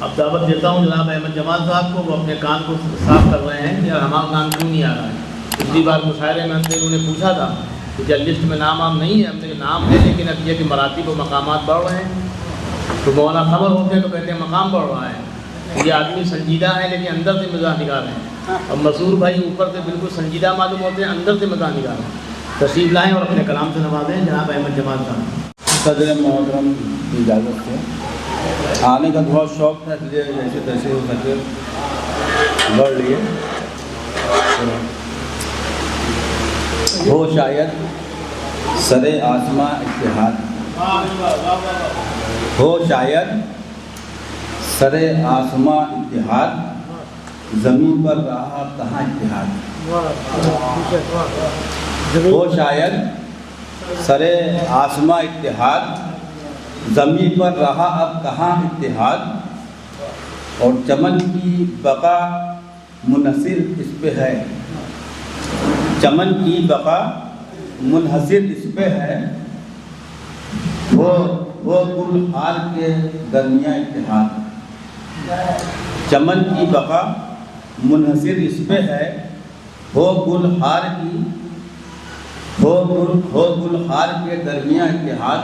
اب دعوت دیتا ہوں جناب احمد جمال صاحب کو، وہ اپنے کان کو صاف کر رہے ہیں کہ ہمارا نام کیوں نہیں آ رہا ہے۔ پچھلی بار مشاعرے میں ہم سے انہوں نے پوچھا تھا کہ جب لسٹ میں نام نہیں ہے، ہم نے نام ہے لیکن اب یہ کہ مراتب و مقامات بڑھ رہے ہیں، تو مولانا خبر ہوتے ہیں تو کہتے ہیں مقام بڑھ رہا ہے۔ یہ آدمی سنجیدہ ہے لیکن اندر سے مزاح نگار ہیں، اور مسرور بھائی اوپر سے بالکل سنجیدہ معلوم ہوتے ہیں، اندر سے مزاح نگار ہیں۔ تشریف لائیں اور اپنے کلام سے نوازیں جناب احمد جمال صاحب۔ صدر محترم کی اجازت سے آنے کا بہت شوق تھا، اس لیے جیسے تیسے ہو سکے بڑھ لیے۔ ہو شاید سر آسماں اتحاد، ہو شاید سر آسماں اتحاد، زمین پر رہا کہاں اتحاد۔ ہو شاید سر آسماں اتحاد، زمین پر رہا اب کہاں اتحاد، اور چمن کی بقا منحصر اس پہ ہے، چمن کی بقا منحصر اس پہ ہے، وہ گل ہار کے درمیان اتحاد، چمن کی بقا منحصر اس پہ ہے، ہو گل ہار کی ہو گل ہار کے درمیان اتحاد۔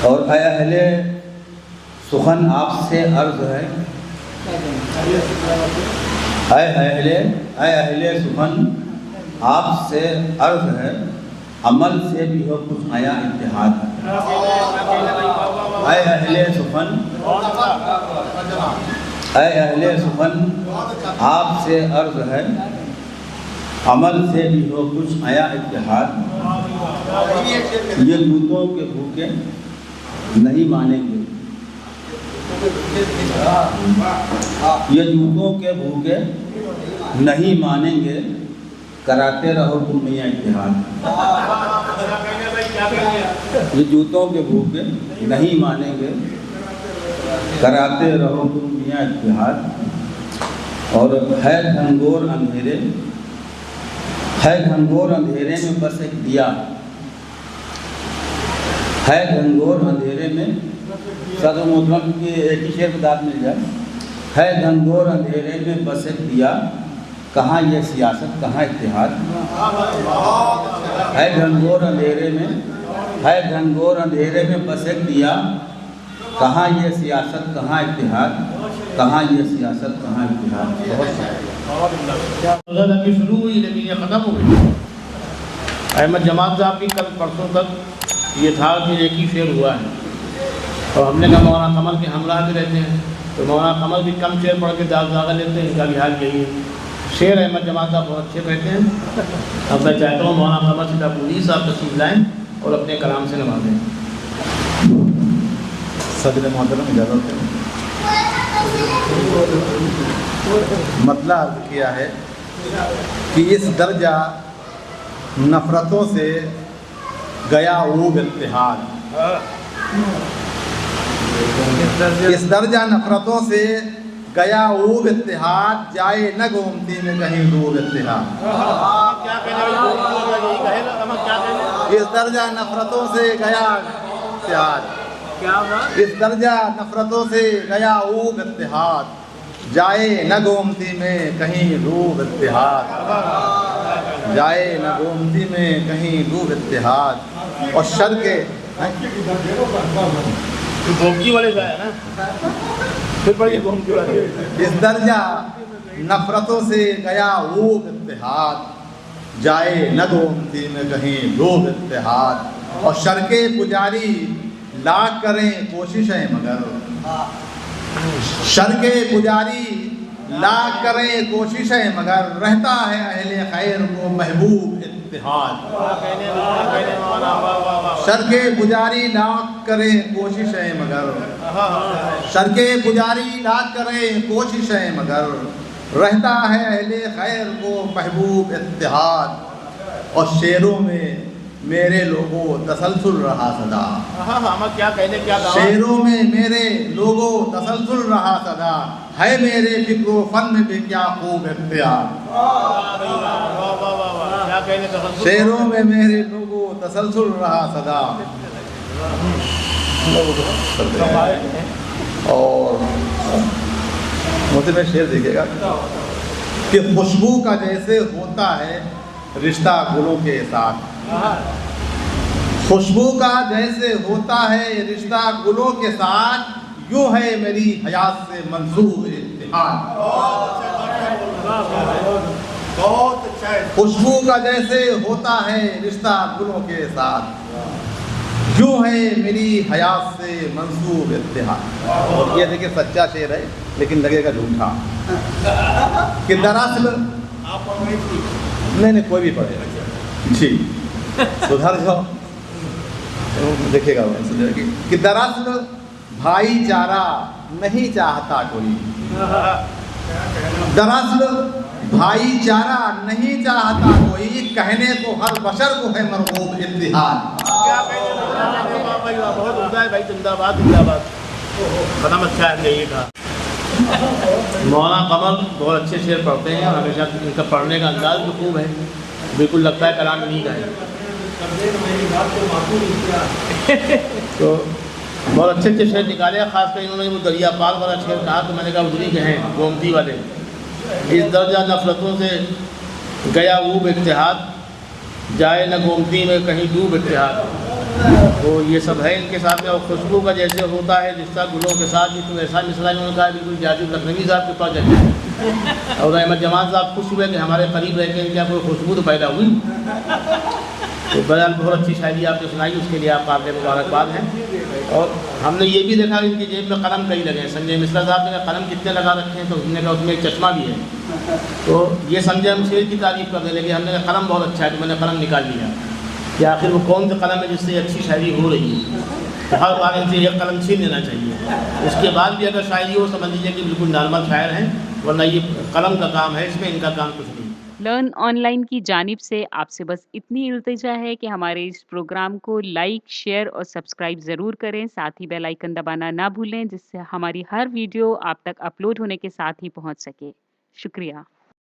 اور اے اہل سخن آپ سے عرض ہے، اے اہل سخن آپ سے عرض ہے، عمل سے بھی ہو کچھ آیا اتحاد۔ اے اہل سخن اے اہل سخن آپ سے عرض ہے، عمل سے بھی ہو کچھ آیا اتحاد۔ یہ جوتوں کے بھوکے نہیں مانیں گے، یہ جوتوں کے بھوکے نہیں مانیں گے، کراتے رہو تم میاں اتحاد۔ یہ جوتوں کے بھوکے نہیں مانیں گے، کراتے رہو تم میاں اتحاد۔ اور ہے گھنگور اندھیرے، ہے گھنگور اندھیرے میں بس ایک دیا، ہے گھنگور اندھیرے میں، صدر محترم کی ایک ہی شعر بدات مل جائے، ہے گھنگور اندھیرے میں بس ایک دیا، کہاں یہ سیاست کہاں اتحاد۔ ہے گھنگور اندھیرے میں، ہے گھنگور اندھیرے میں بس ایک دیا، کہاں یہ سیاست کہاں اتحاد، کہاں یہ سیاست کہاں اتحاد۔ ابھی شروع ہوئی لیکن یہ ختم ہو گئی۔ احمد جمال صاحب کی کل پرسوں تک یہ تھا کہ ایک ہی شعر ہوا ہے، اور ہم نے کہا مولانا قمر کے ہمراہ بھی رہتے ہیں تو مولانا قمر بھی کم شعر پڑھ کے داغ لیتے ہیں، ان کا بھی حال یہی ہے۔ شعر احمد جمال صاحب بہت اچھے کہتے ہیں۔ اب میں چاہتا ہوں مولانا قمر سیدھا پوری صاحب تشریف لائیں اور اپنے کلام سے نوازیں۔ صدر محترم اجازت ہے، مطلب عرض کیا ہے کہ اس درجہ نفرتوں سے گیا اوب اتحاد، اس درجہ نفرتوں سے گیا اوب اتحاد، جائے نہ گومتی میں کہیں ڈوب اتحاد۔ اس درجہ نفرتوں سے گیا اتحاد، اس درجہ نفرتوں سے گیا اوب اتحاد، جائے نہ گومتی میں کہیں ڈوب اتحاد، جائے نہ گومتی میں کہیں ڈوب اتحاد۔ اور شر کے اس درجہ نفرتوں سے گیا اوب اتحاد، جائے نہ گومتی میں کہیں ڈوب اتحاد۔ اور شر کے پجاری لاکھ کریں کوششیں مگر، شر کے پجاری لاکھ کریں کوششیں مگر، رہتا ہے اہل خیر کو محبوب اتحاد۔ شر کے پجاری لاکھ کریں کوششیں مگر، شر کے پجاری لاکھ کریں کوششیں مگر، رہتا ہے اہل خیر کو محبوب اتحاد۔ اور شعروں میں میرے لوگوں تسلسل رہا صدا، شعروں میں میرے لوگوں تسلسل رہا صدا، ہے میرے فکر و فن میں بھی کیا خوب اختیار۔ شعروں میں میرے لوگوں تسلسل رہا صدا، اور میں شعر دیکھیے گا کہ خوشبو کا جیسے ہوتا ہے رشتہ گلوں کے ساتھ، خوشبو کا جیسے ہوتا ہے رشتہ گلوں کے ساتھ، یوں ہے میری حیات سے منسوب اتحاد۔ خوشبو کا جیسے ہوتا ہے رشتہ گلوں کے ساتھ، یوں ہے میری حیات سے منسوب اتحاد۔ اور یہ دیکھیں سچا شعر ہے لیکن لگے گا جھوٹا، کہ دراصل نہیں کوئی بھی پڑھے جی سدھر جاؤ، دیکھے گا کہ دراصل بھائی چارہ نہیں چاہتا کوئی، دراصل بھائی چارہ نہیں چاہتا کوئی، کہنے کو ہر بشر کو ہے مرغوب اتحاد۔ بہت عمدہ ہے بھائی، زندہ باد زندہ باد، قدم اچھا ہے یہ کہا۔ مولانا قمر بہت اچھے شعر پڑھتے ہیں اور ہمیشہ ان کا پڑھنے کا انداز بھی خوب ہے، بالکل لگتا ہے کلام انہیں کا ہے۔ تو بہت اچھے اچھے شعر نکالے، خاص کر انہوں نے وہ دریا پار والا شعر کہا تو میں نے کہا ادھری کے ہیں گومتی والے، اس درجہ نفرتوں سے گیا اوب اتحاد، جائے نہ گومتی میں کہیں ڈوب اتحاد۔ تو یہ سب ہے ان کے ساتھ میں، اور خوشبو کا جیسے ہوتا ہے رشتہ گلوں کے ساتھ، یہ تو ایسا مثلا انہوں نے کہا بالکل جاجب لکھنوی صاحب کے پاس جاتے ہیں، اور احمد جمال صاحب خوش ہوئے کہ ہمارے قریب رہ کے کیا کوئی خوشبو تو پیدا ہوئی۔ تو بہرحال بہت اچھی شاعری آپ نے سنائی، اس کے لیے آپ قابل مبارکباد ہیں۔ اور ہم نے یہ بھی دیکھا کہ ان کی جیب میں قلم کئی لگے ہیں، سنجے مشرا صاحب نے کہا قلم کتنے لگا رکھے ہیں، تو ہم نے کہا اس میں ایک چشمہ بھی ہے، تو یہ سمجھے ہم شعر کی تعریف کرنے لگے، ہم نے کہا قلم بہت اچھا ہے، تو میں نے قلم نکال لیا کہ آخر وہ کون سی قلم ہے جس سے اچھی شاعری ہو رہی ہے، تو ہر بار ان سے ایک قلم چھین لینا چاہیے، اس کے بعد بھی اگر شاعری ہو سمجھ لیجیے کہ بالکل نارمل شاعر ہیں، ورنہ یہ قلم کا کام ہے، اس میں ان کا کام کچھ نہیں۔ لرن آن لائن کی جانب سے آپ سے بس اتنی التجا ہے کہ ہمارے اس پروگرام کو لائک، شیئر اور سبسکرائب ضرور کریں، ساتھ ہی بیل آئیکن دبانا نہ بھولیں جس سے ہماری ہر ویڈیو آپ تک اپلوڈ ہونے کے ساتھ ہی پہنچ سکے۔ شکریہ۔